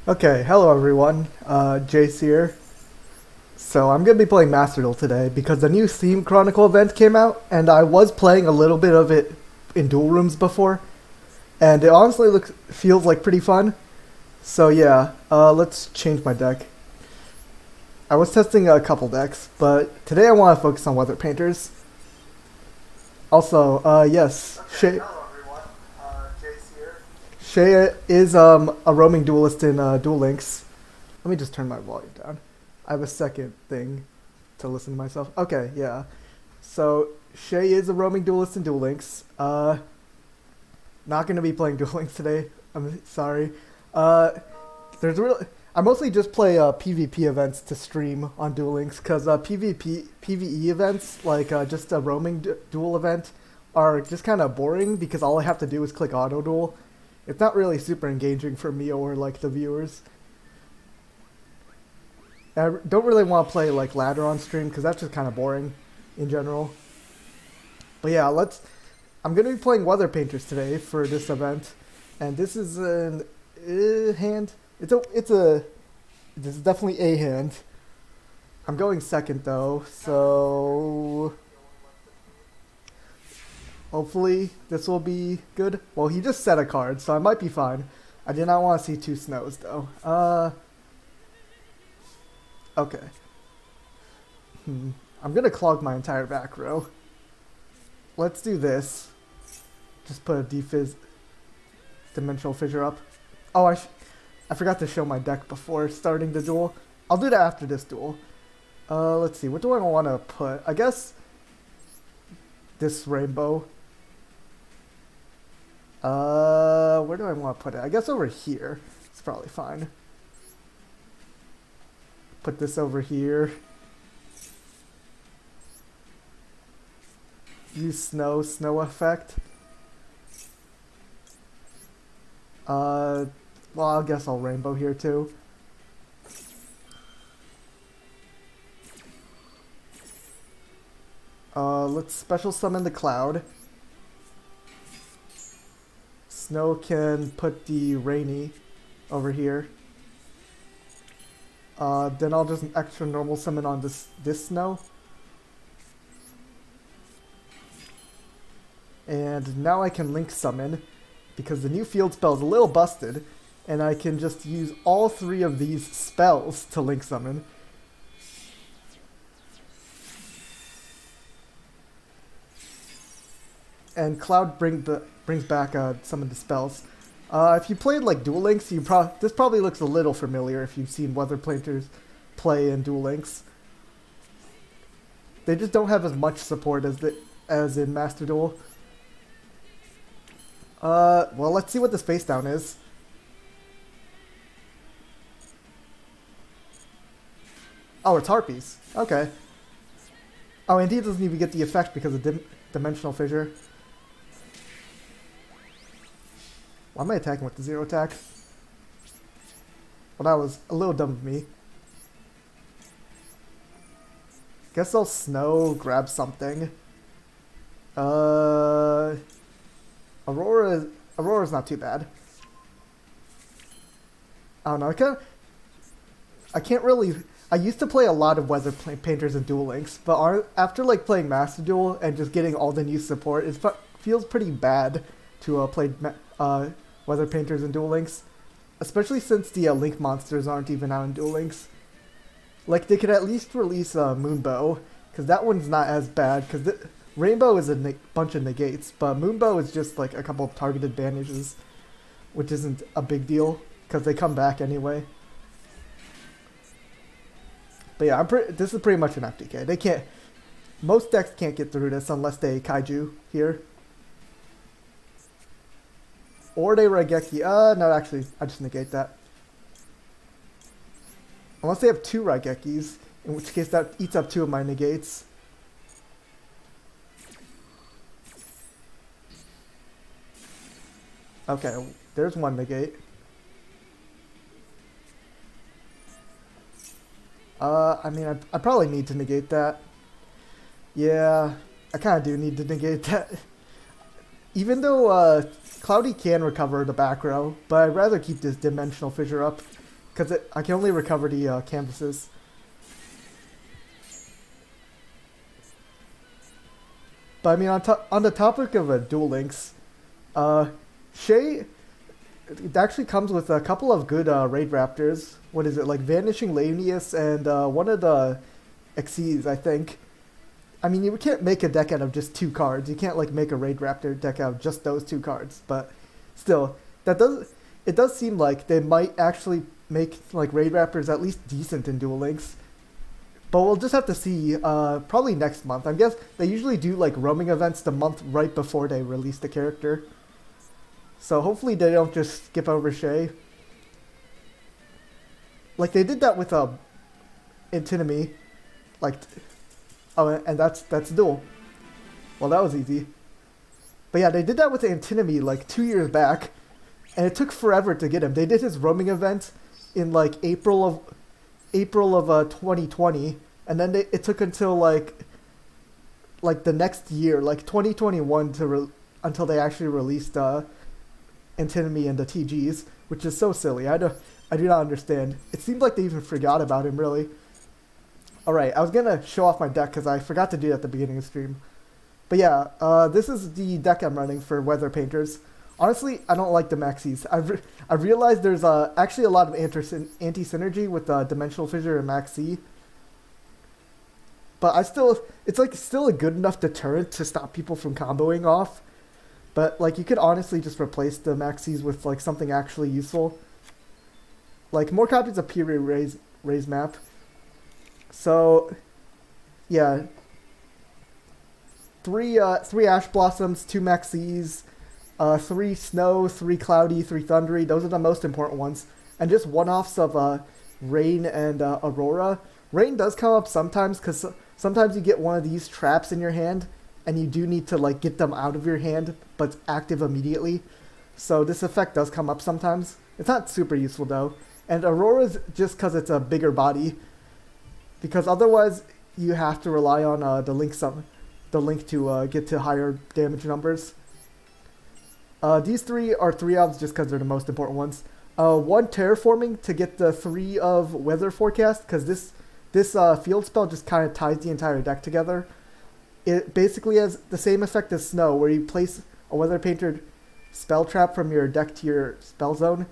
Okay, hello everyone. Jace here. So I'm gonna be playing Master Duel today because the new Theme Chronicle event came out, and I was playing a little bit of it in duel rooms before, and it honestly feels like pretty fun. So yeah, let's change my deck. I was testing a couple decks, but today I want to focus on Weather Painters. Also, yes, Shay is a roaming duelist in Duel Links. Let me just turn my volume down. I have a second thing to listen to myself. Okay, yeah. So Shay is a roaming duelist in Duel Links. Not gonna be playing Duel Links today. I'm sorry. There's really I mostly just play PvP events to stream on Duel Links because PvE events like just a roaming duel event are just kind of boring because all I have to do is click auto duel. It's not really super engaging for me or like the viewers. I don't really want to play like ladder on stream because that's just kind of boring in general. But yeah, I'm gonna be playing Weather Painters today for this event, and this is an hand. This is definitely a hand. I'm going second though, so hopefully this will be good. Well, he just set a card, so I might be fine. I did not want to see two snows though. Okay. I'm gonna clog my entire back row. Let's do this. Just put a dimensional fissure up. Oh, I forgot to show my deck before starting the duel. I'll do that after this duel. Let's see. What do I want to put? I guess this rainbow. Where do I want to put it? I guess over here. It's probably fine. Put this over here. Use snow effect. Well, I guess I'll rainbow here too. Let's special summon the cloud. Snow can put the rainy over here. Then I'll just extra normal summon on this snow. And now I can link summon because the new field spell is a little busted, and I can just use all three of these spells to link summon. And Cloud brings back some of the spells. If you played like Duel Links, this probably looks a little familiar if you've seen Weather Painters play in Duel Links. They just don't have as much support as in Master Duel. Well, let's see what this face down is. Oh, it's Harpies. Okay. Oh, and he doesn't even get the effect because of dimensional fissure. Why am I attacking with the zero attack? Well, that was a little dumb of me. Guess I'll snow, grab something. Aurora's not too bad. I don't know. I can't really. I used to play a lot of Weather Painters and Duel Links, but after like playing Master Duel and just getting all the new support, it feels pretty bad to play Weather Painters and Duel Links, especially since the Link monsters aren't even out in Duel Links. Like they could at least release Moonbow, because that one's not as bad. Because Rainbow is a bunch of negates, but Moonbow is just like a couple of targeted bandages, which isn't a big deal because they come back anyway. But yeah, this is pretty much an FTK. They can't. Most decks can't get through this unless they Kaiju here. Or they Raigeki. No, actually, I just negate that. Unless they have two Raigekis, in which case that eats up two of my negates. Okay, there's one negate. I mean, I probably need to negate that. Yeah, I kind of do need to negate that. Even though Cloudy can recover the back row, but I'd rather keep this dimensional fissure up because I can only recover the canvases. But I mean, on the topic of Duel Links, Shay, it actually comes with a couple of good raid raptors. What is it, like Vanishing Lanius and one of the Xyz, I think. I mean, you can't make a deck out of just 2 cards. You can't like make a raid raptor deck out of just those 2 cards. But still, it does seem like they might actually make like raid raptors at least decent in Duel Links. But we'll just have to see, probably next month. I guess they usually do like roaming events the month right before they release the character. So hopefully they don't just skip over Shay. Like they did that with Antinomy. Like, oh, and that's Duel. Well, that was easy. But yeah, they did that with Antinomy like 2 years back. And it took forever to get him. They did his roaming event in like April of 2020, and then it took until like the next year, like 2021, until they actually released Antinomy and the TGs, which is so silly. I do not understand. It seems like they even forgot about him, really. All right, I was gonna show off my deck because I forgot to do that at the beginning of the stream. But yeah, this is the deck I'm running for Weather Painters. Honestly, I don't like the maxis. I've realized there's actually a lot of anti-synergy with Dimensional Fissure and Maxi. But it's like still a good enough deterrent to stop people from comboing off. But like you could honestly just replace the maxis with like something actually useful. Like more copies of Period Raise map. So yeah. 3 Ash Blossoms, 2 maxis. 3 Snow, 3 Cloudy, 3 Thundery. Those are the most important ones. And just one-offs of Rain and Aurora. Rain does come up sometimes because sometimes you get one of these traps in your hand and you do need to like get them out of your hand, but it's active immediately. So this effect does come up sometimes. It's not super useful though. And Aurora's just because it's a bigger body. Because otherwise you have to rely on the link to get to higher damage numbers. These 3 are 3 obs just because they're the most important ones. 1 Terraforming to get the 3 of Weather Forecast, because this field spell just kind of ties the entire deck together. It basically has the same effect as Snow, where you place a Weather Painter spell trap from your deck to your spell zone.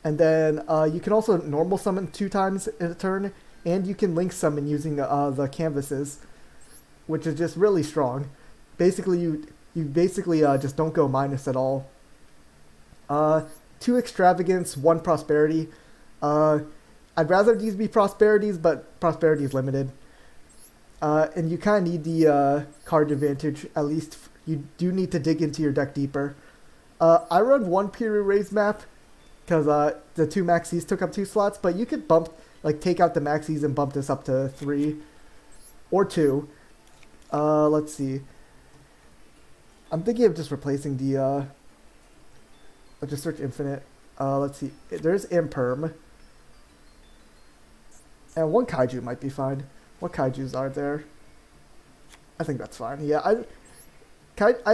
And then you can also normal summon 2 times in a turn, and you can link summon using the canvases, which is just really strong. Basically, you basically just don't go minus at all. 2 Extravagance, 1 Prosperity. I'd rather these be Prosperities, but Prosperity is limited. And you kind of need the card advantage, at least you do need to dig into your deck deeper. I run 1 Period Raise map, because the 2 maxis took up 2 slots, but you could take out the maxis and bump this up to 3. Or 2. Let's see. I'm thinking of just replacing the, let's just search Infinite. Let's see. There's Imperm. And 1 Kaiju might be fine. What Kaijus are there? I think that's fine. Yeah, I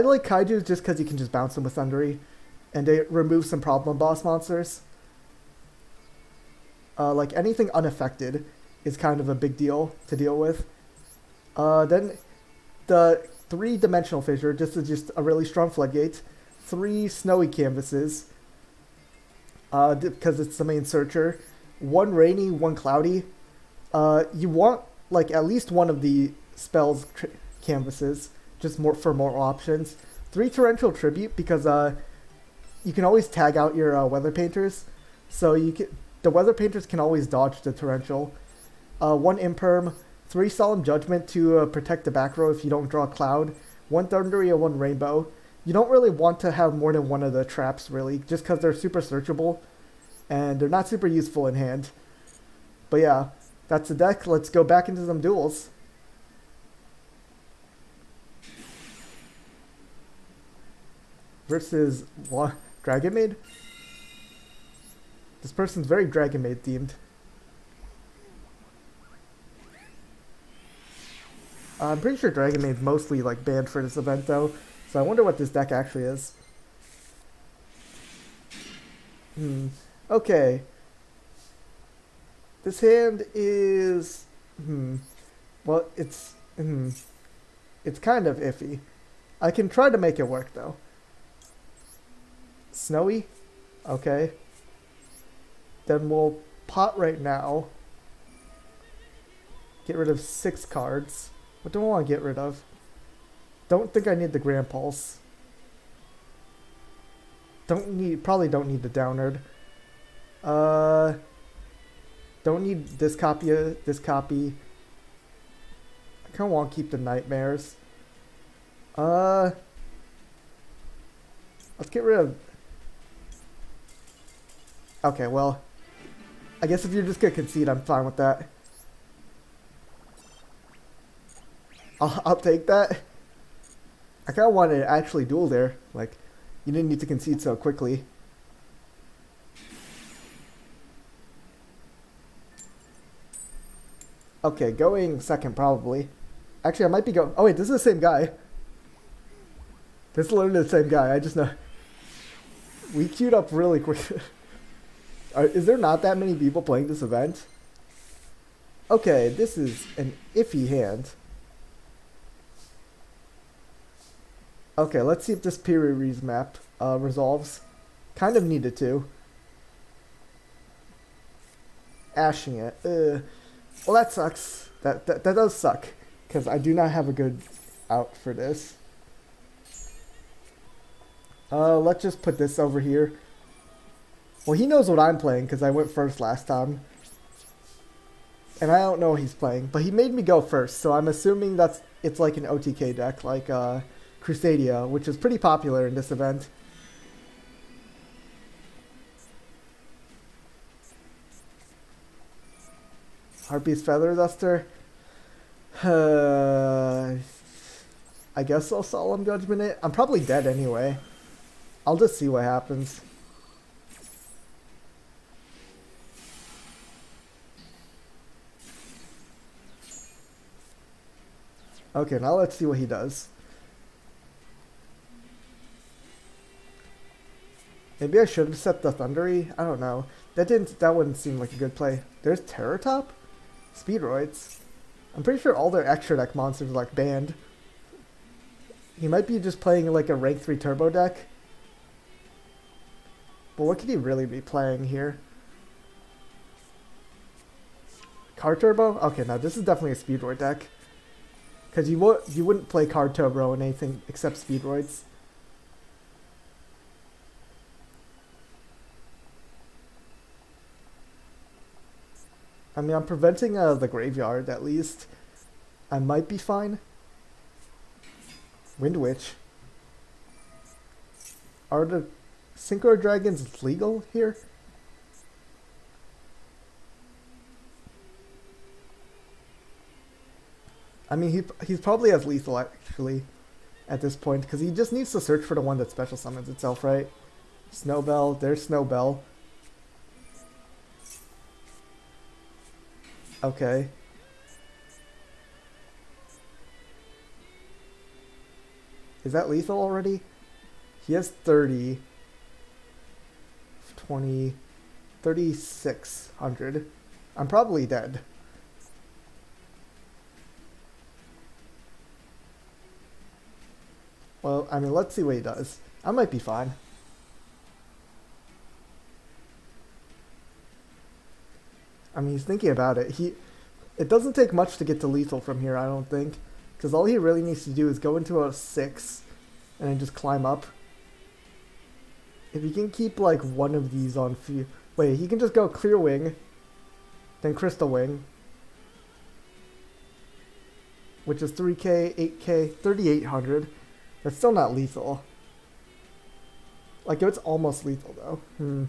like Kaijus just because you can just bounce them with Thundery. And they remove some problem boss monsters. Like anything unaffected is kind of a big deal to deal with. Then the 3 Dimensional Fissure, just a really strong Floodgate. 3 Snowy Canvases, because it's the main searcher. 1 Rainy, 1 Cloudy. You want like at least one of the spells canvases, just for more options. 3 Torrential Tribute, because you can always tag out your Weather Painters, so the Weather Painters can always dodge the Torrential. 1 Imperm. 3 Solemn Judgment to protect the back row if you don't draw a Cloud. 1 Thundery and 1 Rainbow. You don't really want to have more than one of the traps, really, just because they're super searchable, and they're not super useful in hand. But yeah, that's the deck. Let's go back into some duels. Versus what? Dragon Maid? This person's very Dragon Maid themed. I'm pretty sure Dragon Maid's mostly like banned for this event though, so I wonder what this deck actually is. Okay. This hand is... Well, it's kind of iffy. I can try to make it work, though. Snowy? Okay. Then we'll pot right now. Get rid of 6 cards. What do I want to get rid of? Don't think I need the Grand Pulse. Probably don't need the Downerd. Don't need this copy. I kind of want to keep the Nightmares. Let's get rid of... Okay, well, I guess if you're just gonna concede, I'm fine with that. I'll take that. I kind of wanted to actually duel there. Like, you didn't need to concede so quickly. Okay, going second probably. Actually, I might be going... Oh wait, this is the same guy. This is literally the same guy. I just know. We queued up really quick. Is there not that many people playing this event? Okay, this is an iffy hand. Okay, let's see if this Piri map resolves. Kind of needed to. Ashing it. Well, that sucks. That does suck. Because I do not have a good out for this. Let's just put this over here. Well, he knows what I'm playing because I went first last time. And I don't know what he's playing. But he made me go first, so I'm assuming it's like an OTK deck, like Crusadia, which is pretty popular in this event. Harpy's Feather Duster. I guess I'll Solemn Judgment it. I'm probably dead anyway. I'll just see what happens. Okay, now let's see what he does. Maybe I should have set the Thundery. I don't know. That wouldn't seem like a good play. There's Terror Top? Speedroids. I'm pretty sure all their extra deck monsters are like banned. He might be just playing like a rank 3 turbo deck. But what could he really be playing here? Card Turbo? Okay, now this is definitely a Speedroid deck. Because you wouldn't play Card Turbo in anything except Speedroids. I mean, I'm preventing the graveyard, at least. I might be fine. Wind Witch. Are the Synchro Dragons legal here? I mean, he's probably as lethal, actually, at this point, because he just needs to search for the one that special summons itself, right? Snowbell, there's Snowbell. Okay. Is that lethal already? He has 30, 20, 3,600. I'm probably dead. Well, I mean, let's see what he does. I might be fine. I mean, he's thinking about it. It doesn't take much to get to lethal from here, I don't think. Because all he really needs to do is go into a 6 and then just climb up. If he can keep, like, one of these on... Wait, he can just go Clear Wing, then Crystal Wing, which is 3k, 8k, 3,800. That's still not lethal. Like, it's almost lethal, though.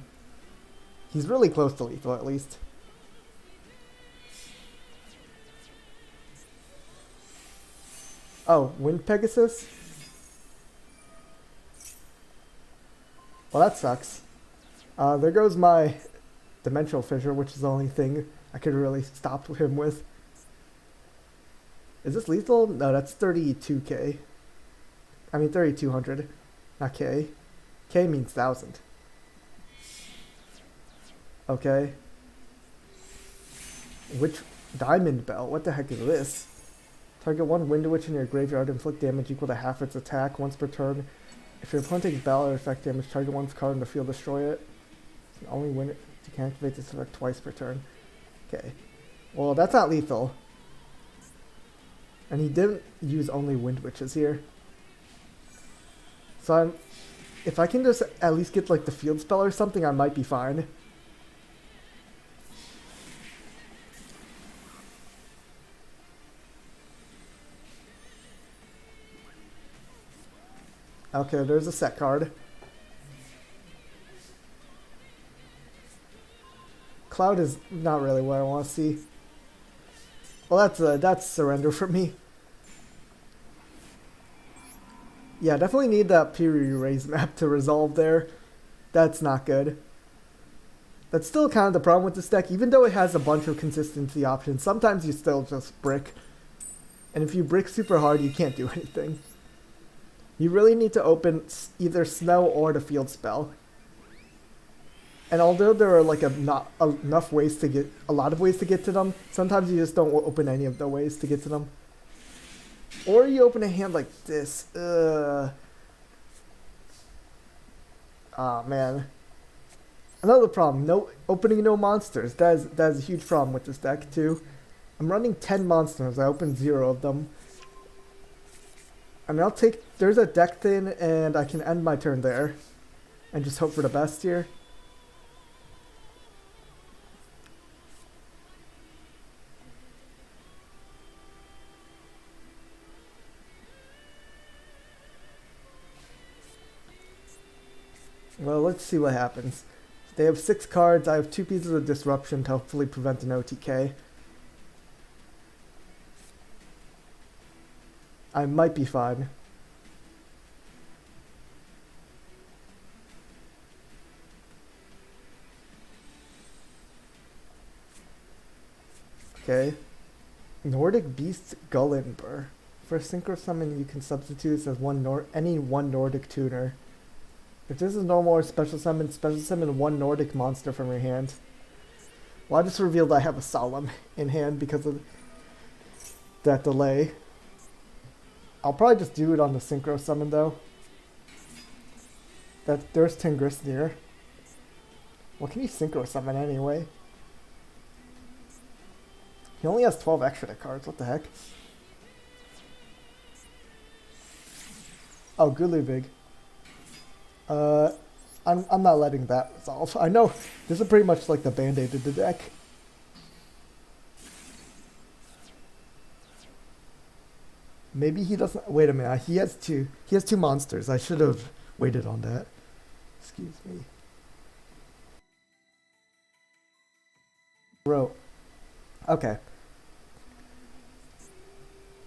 He's really close to lethal, at least. Oh, Wind Pegasus? Well, that sucks. There goes my Dimensional Fissure, which is the only thing I could really stop him with. Is this lethal? No, that's 32k. I mean 3,200, not K. K means 1,000. Okay. Which Diamond Bell? What the heck is this? Target one Wind Witch in your graveyard, inflict damage equal to half its attack once per turn. If your opponent takes battle or effect damage, target one's card in the field, destroy it. Only when you can activate this effect twice per turn. Okay. Well, that's not lethal. And he didn't use only Wind Witches here. So if I can just at least get like the field spell or something, I might be fine. Okay, there's a set card. Cloud is not really what I want to see. Well, that's surrender for me. Yeah, definitely need that Piri Raise map to resolve there. That's not good. That's still kind of the problem with this deck. Even though it has a bunch of consistency options, sometimes you still just brick. And if you brick super hard, you can't do anything. You really need to open either Snow or the field spell. And although there are like enough ways to get, a lot of ways to get to them, sometimes you just don't open any of the ways to get to them. Or you open a hand like this. Ah, man. Another problem, opening no monsters. That is a huge problem with this deck too. I'm running 10 monsters, I opened 0 of them. I mean, there's a deck thin, and I can end my turn there. And just hope for the best here. Well, let's see what happens. They have 6 cards, I have 2 pieces of disruption to hopefully prevent an OTK. I might be fine. Okay. Nordic Beast Gullimber. For a Synchro Summon, you can substitute this as any one Nordic tuner. If this is normal or special summon one Nordic monster from your hand. Well, I just revealed I have a Solemn in hand because of that delay. I'll probably just do it on the Synchro Summon though. There's Tingrisnir. What can he Synchro Summon anyway? He only has 12 extra cards, what the heck? Oh, Gulivig. I'm not letting that resolve. I know this is pretty much like the band-aid of the deck. Maybe he doesn't. Wait a minute. He has two monsters. I should have waited on that. Excuse me. Bro. Okay.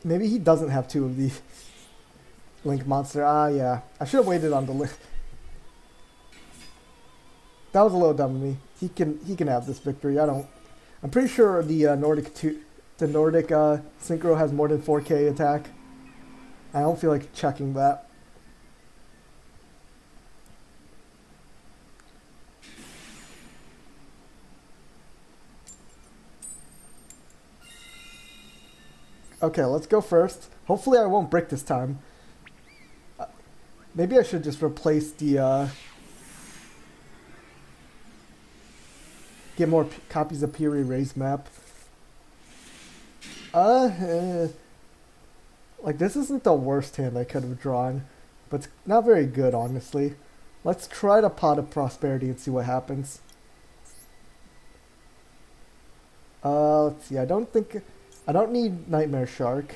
Maybe he doesn't have 2 of these. Link monster. Ah, yeah. I should have waited on the link. That was a little dumb of me. He can have this victory. I'm pretty sure the Nordic Synchro has more than 4k attack. I don't feel like checking that. Okay, let's go first. Hopefully I won't brick this time. Maybe I should just replace the get more copies of Piri Raise map. Like, this isn't the worst hand I could have drawn, but it's not very good, honestly. Let's try the Pot of Prosperity and see what happens. Let's see, I don't need Nightmare Shark.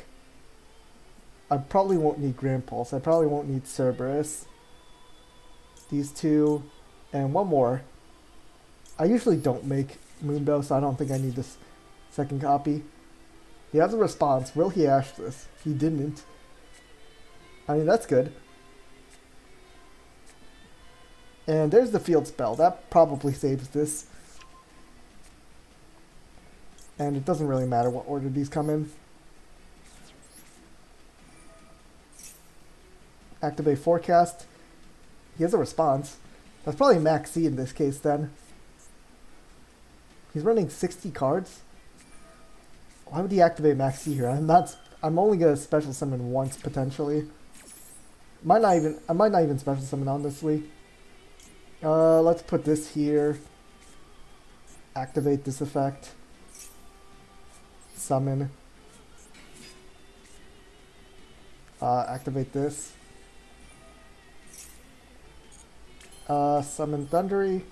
I probably won't need Grand Pulse. I probably won't need Cerberus. These 2, and 1 more. I usually don't make Moonbow, so I don't think I need this second copy. He has a response. Will he ash this? He didn't. I mean, that's good. And there's the field spell. That probably saves this. And it doesn't really matter what order these come in. Activate Forecast. He has a response. That's probably max C in this case then. He's running 60 cards. Why would he activate Max C here? I'm only gonna special summon once potentially. I might not even special summon honestly. Let's put this here. Activate this effect. Summon. Activate this. Summon Thundery.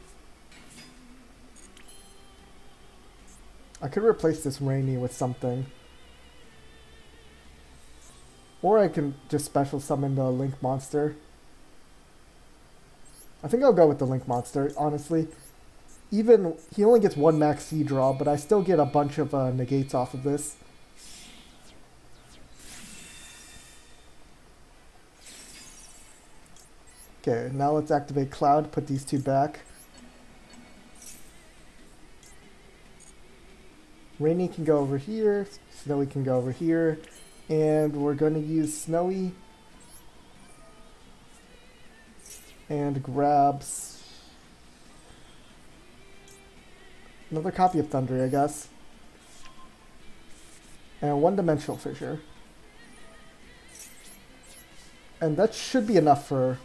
I could replace this Rainy with something. Or I can just special summon the Link Monster. I think I'll go with the Link Monster, honestly. Even, he only gets one max C draw, but I still get a bunch of negates off of this. Okay, now let's activate Cloud, put these two back. Rainy can go over here, Snowy can go over here, and we're going to use Snowy and grabs another copy of Thundery, I guess, and one Dimensional Fissure. And that should be enough for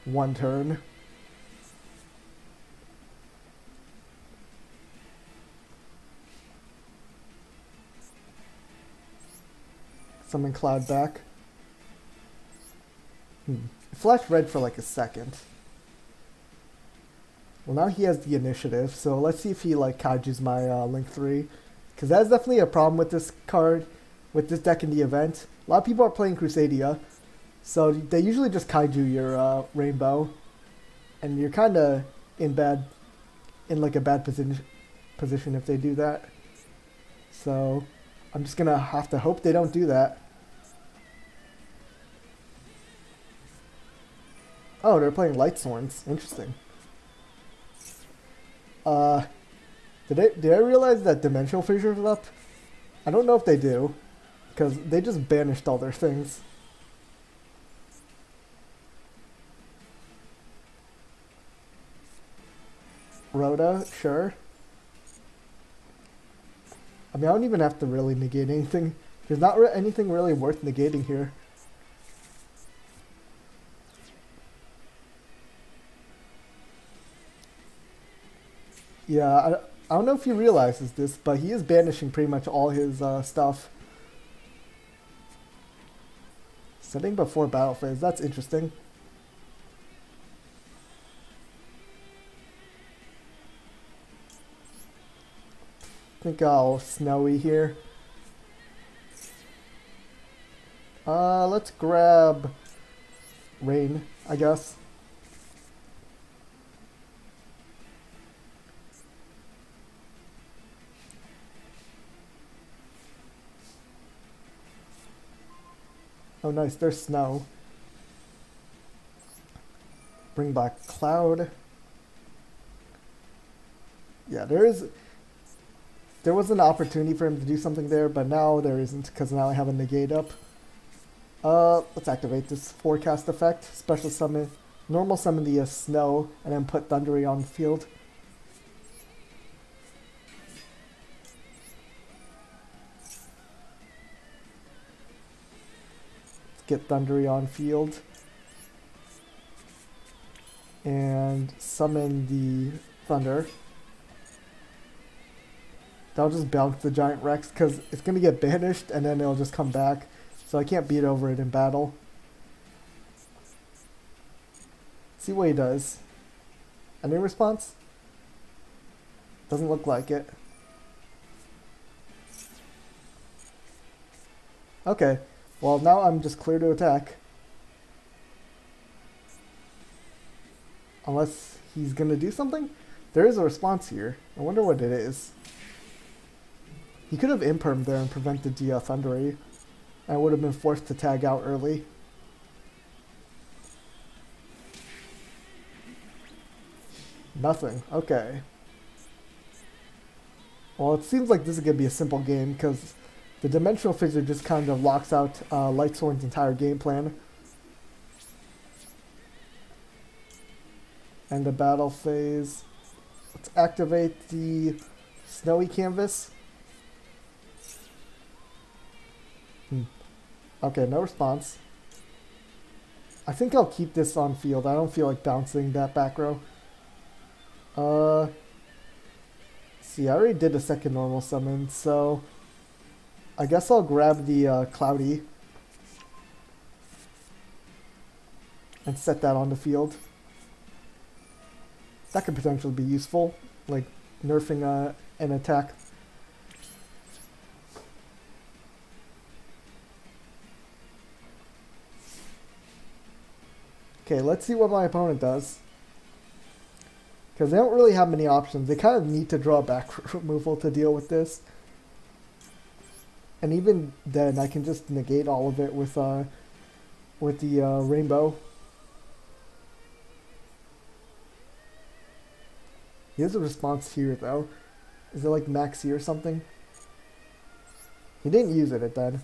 one turn. Summon Cloud back. Flash red for like a second. Well, now he has the initiative, so let's see if he like Kaiju's my Link 3. Because that's definitely a problem with this card, with this deck in the event. A lot of people are playing Crusadia, so they usually just Kaiju your Rainbow. And you're kind of in like a bad position if they do that. So I'm just going to have to hope they don't do that. Oh, they're playing Light Sworns. Interesting. Did I realize that Dimensional Fissure is up? I don't know if they do, because they just banished all their things. Rhoda, sure. I mean, I don't even have to really negate anything. There's not anything really worth negating here. Yeah, I don't know if he realizes this, but he is banishing pretty much all his stuff. Setting before battle phase, that's interesting. I think I'll Snowy here. Let's grab Rain, I guess. Oh nice, there's Snow. Bring back Cloud. Yeah, there was an opportunity for him to do something there, but now there isn't, because now I have a negate up. Let's activate this forecast effect. Special summon, normal summon the Snow, and then put Thundery on the field. Get Thundery on field and summon the Thunder. That'll just bounce the Giant Rex because it's going to get banished and then it'll just come back, so I can't beat over it in battle. See what he does. Any response? Doesn't look like it. Okay. Well, now I'm just clear to attack. Unless he's going to do something? There is a response here. I wonder what it is. He could have impermed there and prevented the Thundery. I would have been forced to tag out early. Nothing. Okay. Well, it seems like this is going to be a simple game because the Dimensional Fissure just kind of locks out Light Sworn's entire game plan. And the battle phase. Let's activate the Snowy Canvas. Hmm. Okay, no response. I think I'll keep this on field. I don't feel like bouncing that back row. See, I already did a second normal summon, so I guess I'll grab the Cloudy and set that on the field. That could potentially be useful, like nerfing an attack. Okay, let's see what my opponent does. Because they don't really have many options. They kind of need to draw back removal to deal with this. And even then, I can just negate all of it with the rainbow. He has a response here, though. Is it like Maxi or something? He didn't use it then.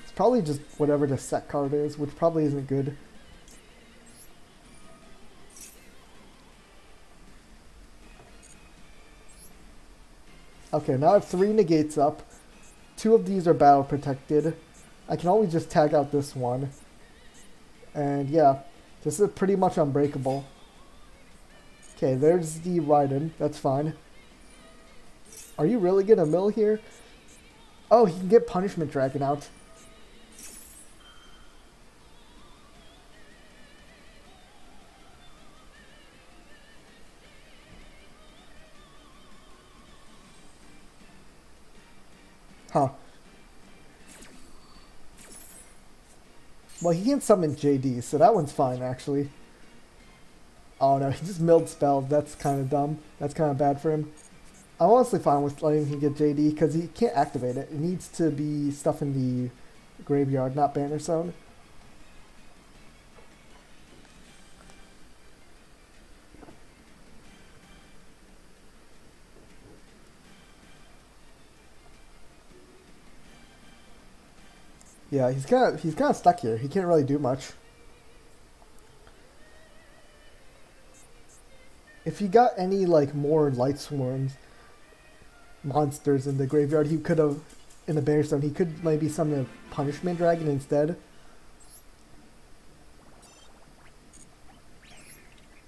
It's probably just whatever the set card is, which probably isn't good. Okay, now I have 3 negates up. 2 of these are battle protected. I can always just tag out this one. And yeah, this is pretty much unbreakable. Okay, there's the Raiden. That's fine. Are you really gonna mill here? Oh, he can get Punishment Dragon out. Huh. Well, he can summon JD, so that one's fine, actually. Oh no, he just milled spells. That's kind of dumb. That's kind of bad for him. I'm honestly fine with letting him get JD, because he can't activate it. It needs to be stuff in the graveyard, not Banner Zone. Yeah, he's kind of stuck here. He can't really do much. If he got any like more Light Swarms monsters in the graveyard, he could have in the Banner Zone. He could maybe summon a Punishment Dragon instead.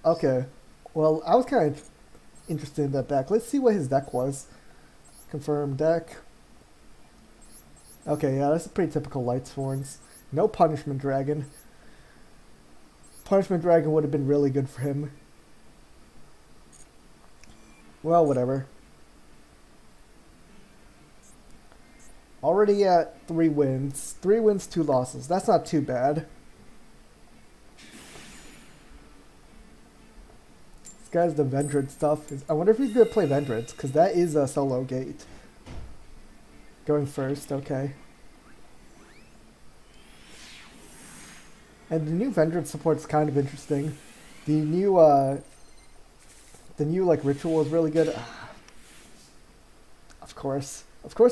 Okay, well I was kind of interested in that deck. Let's see what his deck was. Confirm deck. Okay, yeah, that's a pretty typical Light Swords. No Punishment Dragon. Punishment Dragon would have been really good for him. Well, whatever. Already at 3 wins. 3 wins, 2 losses. That's not too bad. This guy's the Vendred stuff. I wonder if he's going to play Vendreds, because that is a solo gate. Going first, okay. And the new Vendred support is kind of interesting. The new like ritual is really good. Of course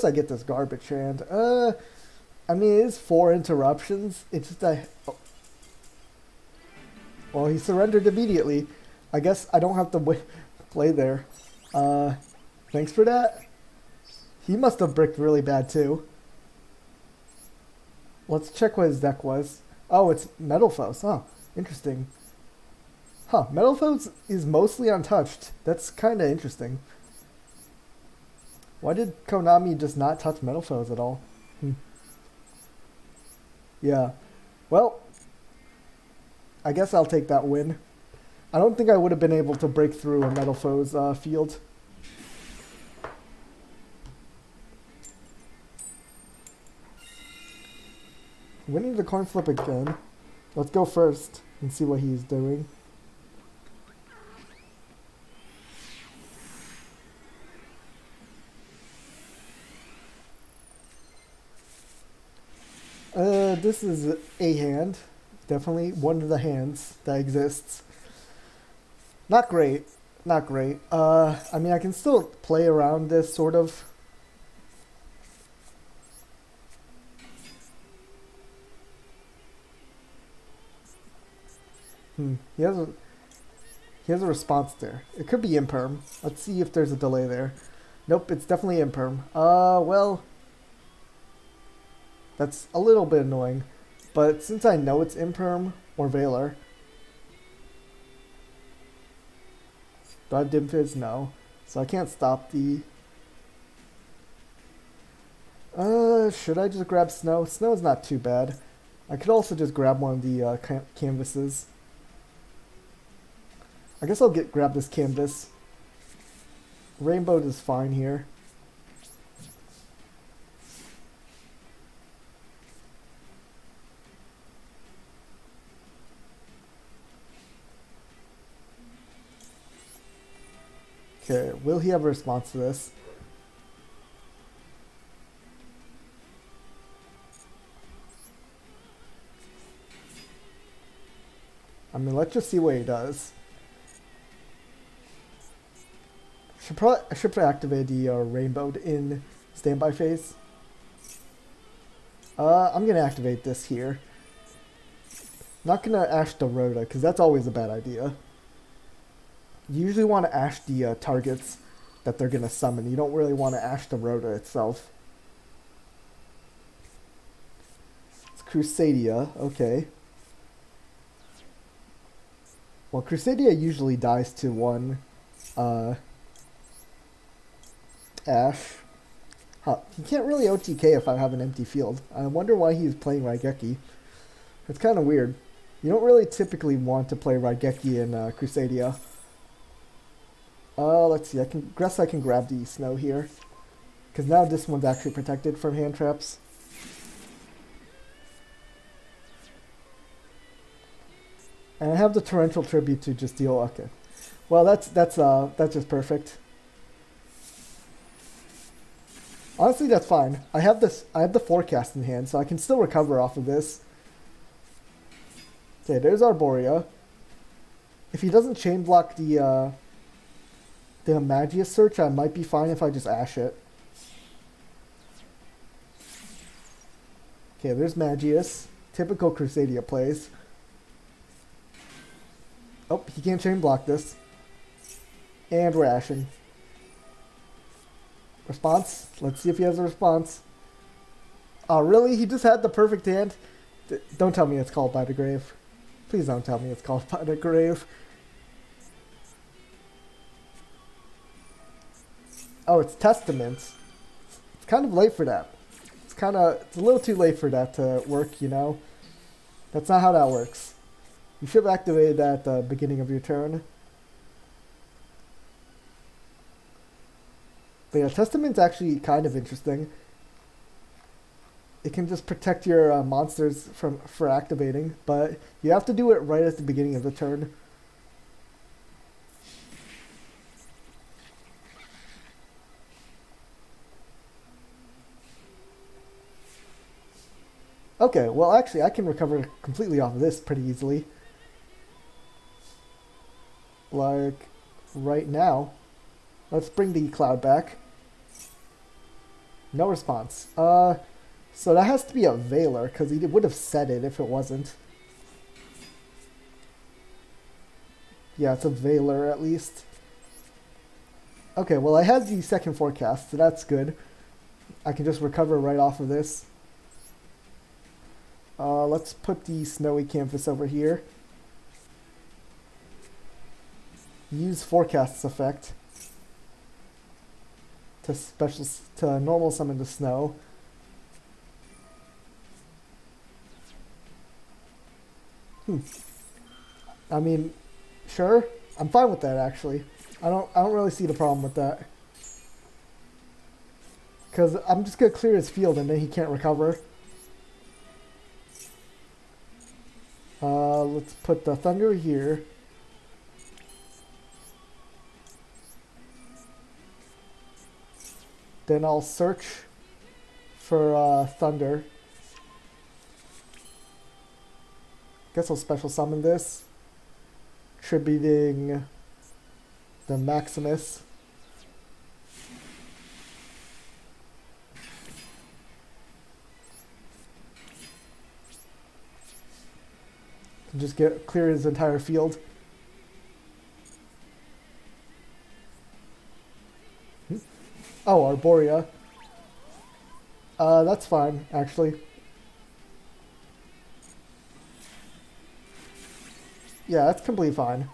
I get this garbage hand. I mean it is 4 interruptions. It's just well, he surrendered immediately. I guess I don't have to play there. Thanks for that. He must have bricked really bad too. Let's check what his deck was. Oh, it's Metal Foes. Oh, interesting. Huh, Metal Foes is mostly untouched. That's kind of interesting. Why did Konami just not touch Metal Foes at all? Yeah. Well, I guess I'll take that win. I don't think I would have been able to break through a Metal Foes field. Winning the coin flip again. Let's go first and see what he's doing. This is a hand. Definitely one of the hands that exists. Not great. Not great. I mean, I can still play around this, sort of. He has a response there. It could be imperm. Let's see if there's a delay there. Nope, it's definitely imperm. Well, That's a little bit annoying. But since I know it's Imperm or Valor... Do I have Dim Fizz? No. So I can't stop the... should I just grab Snow? Snow is not too bad. I could also just grab one of the canvases. I guess I'll grab this canvas. Rainbow is fine here. Okay, will he have a response to this? I mean, let's just see what he does. I should probably activate the rainbow in standby phase. I'm gonna activate this here. Not gonna Ash the Rhoda, because that's always a bad idea. You usually want to Ash the targets that they're gonna summon. You don't really want to Ash the Rhoda itself. It's Crusadia, okay. Well, Crusadia usually dies to one Ash. Huh. He can't really OTK if I have an empty field. I wonder why he's playing Raigeki. It's kind of weird. You don't really typically want to play Raigeki in Crusadia. Let's see. I can grab the Snow here. Because now this one's actually protected from hand traps. And I have the Torrential Tribute to just deal... Okay. Well, that's just perfect. Honestly, that's fine. I have the Forecast in hand, so I can still recover off of this. Okay, there's Arborea. If he doesn't chain block the Magius Search, I might be fine if I just Ash it. Okay, there's Magius. Typical Crusadia plays. Oh, he can't chain block this. And we're Ashing. Response? Let's see if he has a response. Oh, really? He just had the perfect hand? Don't tell me it's called by the grave. Please don't tell me it's called by the grave. Oh, it's Testament. It's kind of late for that. It's a little too late for that to work, you know? That's not how that works. You should have activated that at the beginning of your turn. But yeah, Testament's actually kind of interesting. It can just protect your monsters for activating, but you have to do it right at the beginning of the turn. Okay, well actually I can recover completely off of this pretty easily. Like, right now. Let's bring the cloud back. No response. So that has to be a Valor, because he would have said it if it wasn't. Yeah, it's a Valor at least. Okay, well I have the second Forecast, so that's good. I can just recover right off of this. Let's put the Snowy Canvas over here. Use Forecast's effect to normal summon the Snow. I mean, sure. I'm fine with that actually. I don't really see the problem with that. Cause I'm just gonna clear his field and then he can't recover. Let's put the Thunder here. Then I'll search for Thunder. Guess I'll special summon this. Tributing the Maximus. And just clear his entire field. Oh, Arborea. That's fine, actually. Yeah, that's completely fine.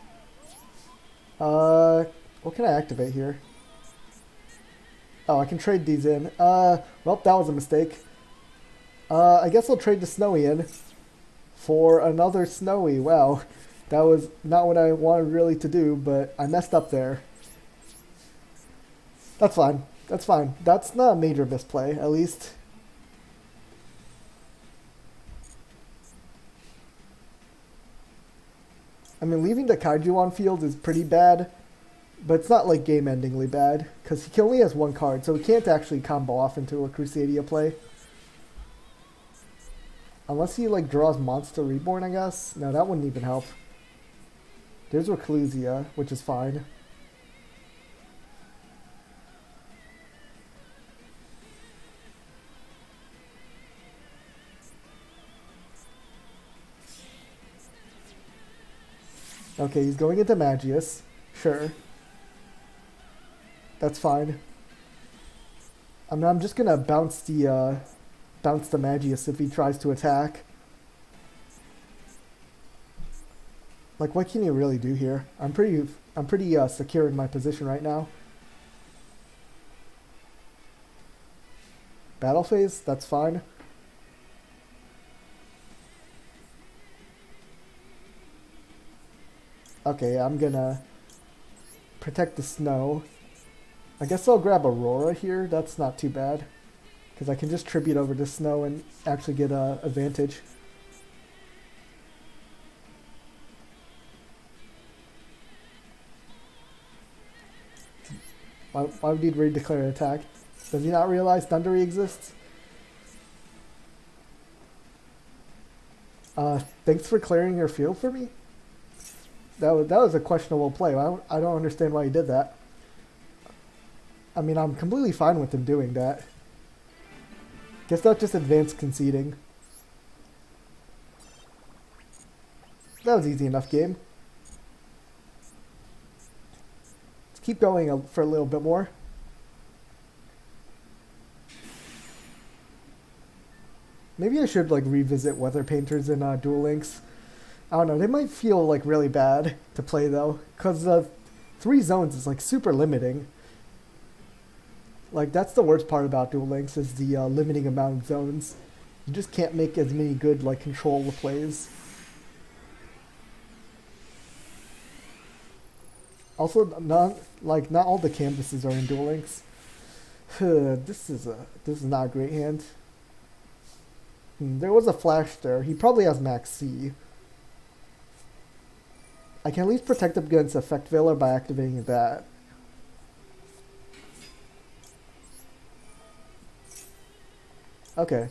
What can I activate here? Oh, I can trade these in. Well, that was a mistake. I guess I'll trade the Snowy in for another Snowy. Wow, that was not what I wanted really to do, but I messed up there. That's fine. That's fine. That's not a major misplay, at least. I mean, leaving the Kaiju on field is pretty bad, but it's not like game-endingly bad, because he only has one card, so he can't actually combo off into a Crusadia play. Unless he like draws Monster Reborn, I guess. No, that wouldn't even help. There's Reclusia, which is fine. Okay, he's going into Magius. Sure. That's fine. I mean, I'm just gonna bounce the Magius if he tries to attack. Like, what can you really do here? I'm pretty secure in my position right now. Battle phase, that's fine. Okay, I'm gonna protect the snow. I guess I'll grab Aurora here. That's not too bad, because I can just tribute over to snow and actually get a advantage. Why would he redeclare an attack? Does he not realize Thundery exists? Thanks for clearing your field for me? That was a questionable play. I don't understand why he did that. I mean, I'm completely fine with him doing that. Guess that's just advanced conceding. That was easy enough game. Let's keep going for a little bit more. Maybe I should like revisit Weather Painters in Duel Links. I don't know, they might feel like really bad to play though, because 3 zones is like super limiting. Like, that's the worst part about Duel Links, is the limiting amount of zones. You just can't make as many good like control plays. Also, not all the canvases are in Duel Links. This is not a great hand. There was a flash there. He probably has max C. I can at least protect him against Effect Veiler by activating that. Okay.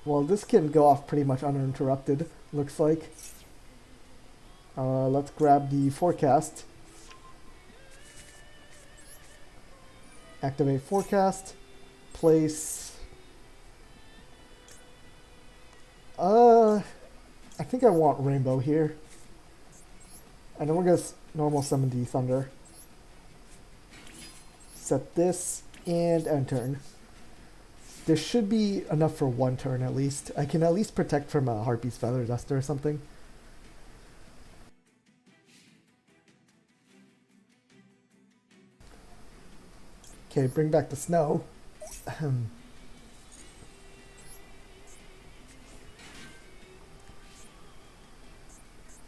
Well, this can go off pretty much uninterrupted, looks like. Let's grab the forecast. Activate forecast. Place. I think I want Rainbow here. And then we're going to normal summon the Thunder. Set this and end turn. This should be enough for 1 turn at least. I can at least protect from a Harpy's Feather Duster or something. Okay, bring back the snow.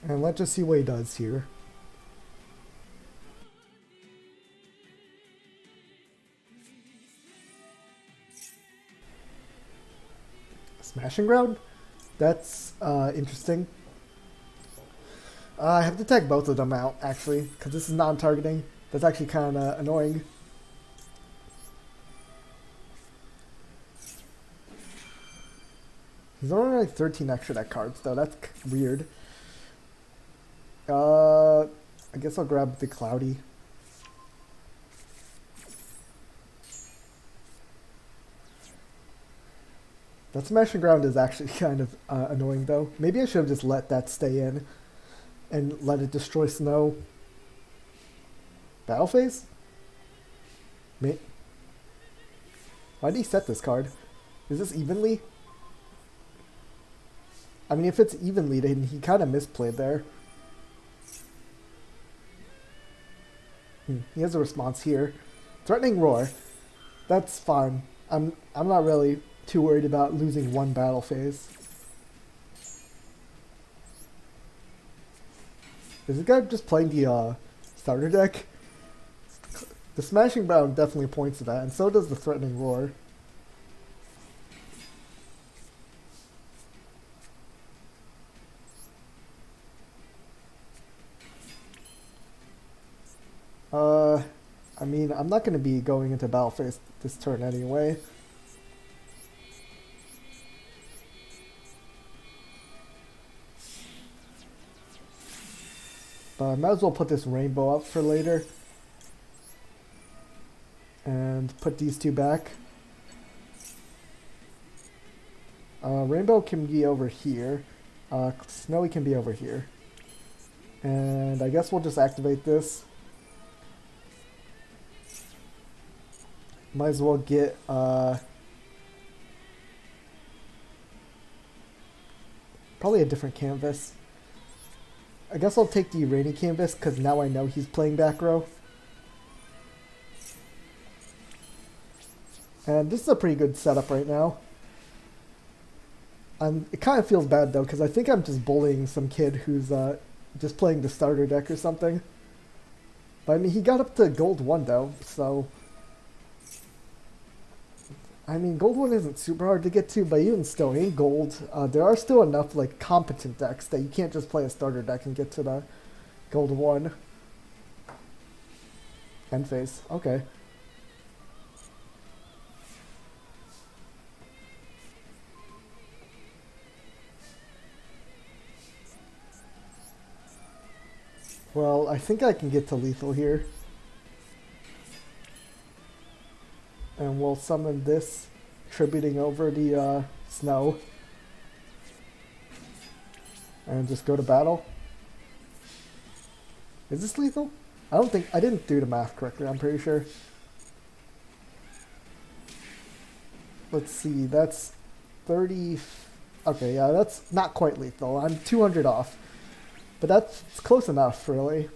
And let's just see what he does here. Smashing Ground? That's interesting. I have to tag both of them out, actually, because this is non-targeting. That's actually kind of annoying. He's only like 13 extra deck cards, though. That's weird. I guess I'll grab the Cloudy. That Smashing Ground is actually kind of annoying, though. Maybe I should have just let that stay in and let it destroy snow. Battle phase? Why did he set this card? Is this evenly? I mean, if it's evenly, then he kind of misplayed there. He has a response here. Threatening Roar. That's fine. I'm not really too worried about losing one battle phase. Is this guy just playing the starter deck? The Smashing Brown definitely points to that, and so does the Threatening Roar. I mean, I'm not going to be going into battle phase this turn anyway. But I might as well put this rainbow up for later. And put these two back. Rainbow can be over here. Snowy can be over here. And I guess we'll just activate this. Might as well get probably a different canvas. I guess I'll take the rainy canvas because now I know he's playing back row. And this is a pretty good setup right now. It kind of feels bad though because I think I'm just bullying some kid who's just playing the starter deck or something. But I mean, he got up to gold 1 though, so... I mean, gold 1 isn't super hard to get to, but even still, in gold, there are still enough like competent decks that you can't just play a starter deck and get to the gold 1. End phase, okay. Well, I think I can get to lethal here. And we'll summon this, tributing over the snow. And just go to battle. Is this lethal? I didn't do the math correctly, I'm pretty sure. Let's see, that's 30... Okay, yeah, that's not quite lethal. I'm 200 off. But that's close enough, really.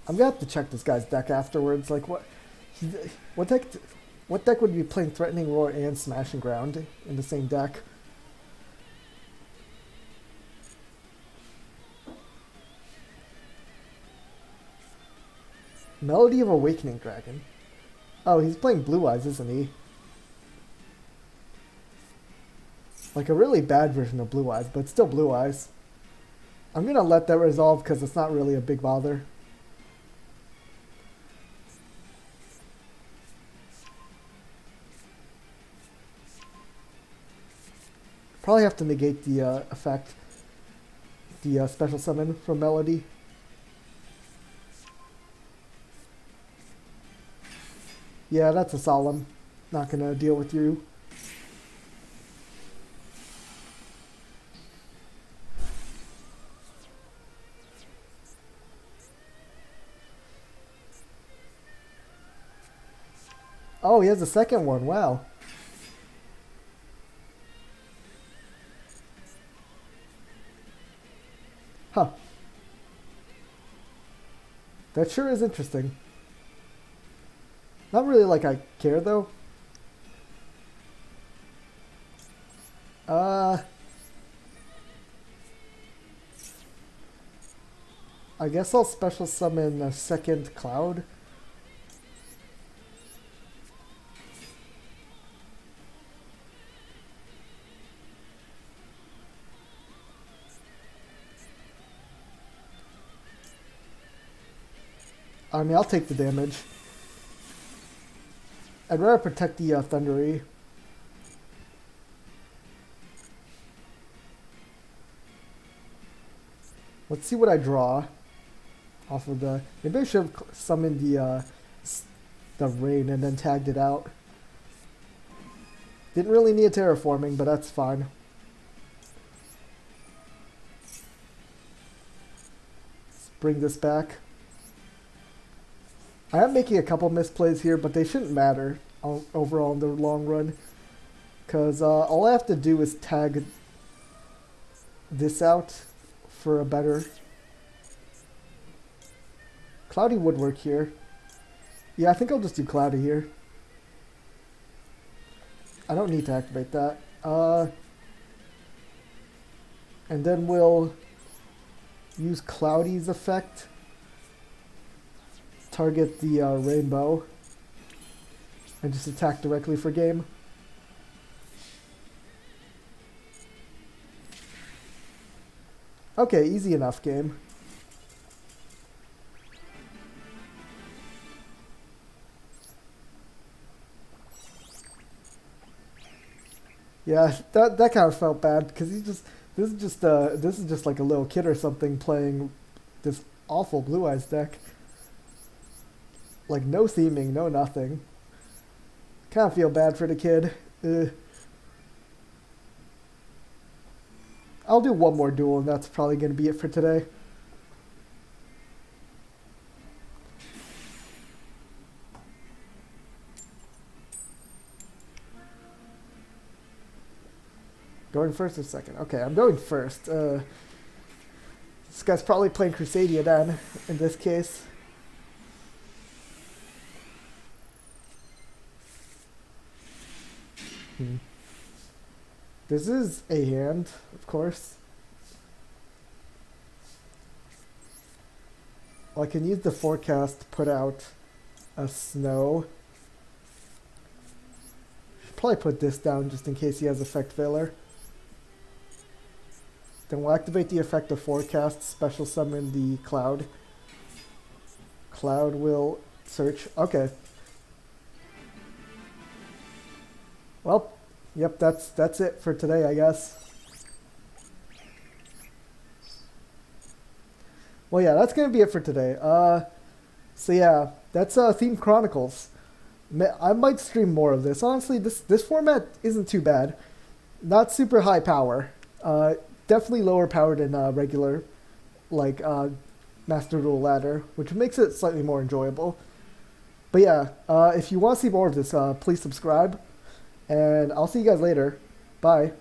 I'm gonna have to check this guy's deck afterwards. Like, what deck would be playing Threatening Roar and Smashing Ground in the same deck? Melody of Awakening Dragon. Oh, he's playing Blue Eyes, isn't he? Like a really bad version of Blue Eyes, but still Blue Eyes. I'm gonna let that resolve because it's not really a big bother. Probably have to negate the effect, the special summon from Melody. Yeah, that's a solemn. Not gonna deal with you. Oh, he has a second one. Wow. Huh. That sure is interesting. Not really like I care, though. I guess I'll special summon a second cloud. I mean, I'll take the damage. I'd rather protect the Thundery. Let's see what I draw off of the... Maybe I should have summoned the rain and then tagged it out. Didn't really need a terraforming, but that's fine. Let's bring this back. I am making a couple misplays here, but they shouldn't matter overall in the long run. Because all I have to do is tag this out for a better... Cloudy would work here. Yeah, I think I'll just do Cloudy here. I don't need to activate that. And then we'll use Cloudy's effect. Target the rainbow. And just attack directly for game. Okay, easy enough game. Yeah, that kind of felt bad because this is just like a little kid or something playing this awful Blue Eyes deck. Like no theming, no nothing. Kind of feel bad for the kid. I'll do one more duel and that's probably going to be it for today. Going first or second? Okay, I'm going first. This guy's probably playing Crusadia then, in this case. This is a hand, of course. Well, I can use the forecast to put out a snow. Should probably put this down just in case he has effect failure. Then we'll activate the effect of forecast, special summon the cloud. Cloud will search. Okay. Well, yep, that's it for today, I guess. Well, yeah, that's gonna be it for today. So yeah, that's Theme Chronicles. I might stream more of this. Honestly, this format isn't too bad. Not super high power. Definitely lower power than regular, like Master Duel Ladder, which makes it slightly more enjoyable. But yeah, if you want to see more of this, please subscribe, and I'll see you guys later. Bye.